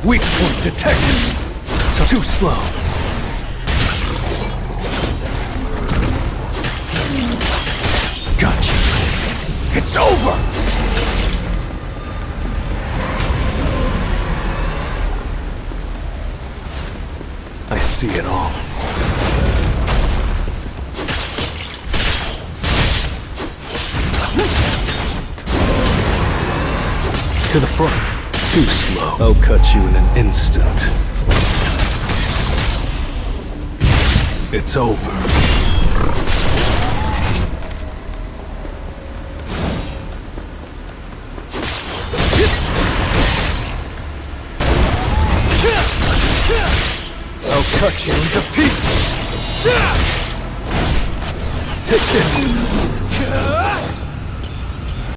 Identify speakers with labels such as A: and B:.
A: Weak point detected. Too slow. Gotcha. It's over! I see it all. To the front. Too slow. I'll cut you in an instant. It's over. I'll cut you into pieces! Take this!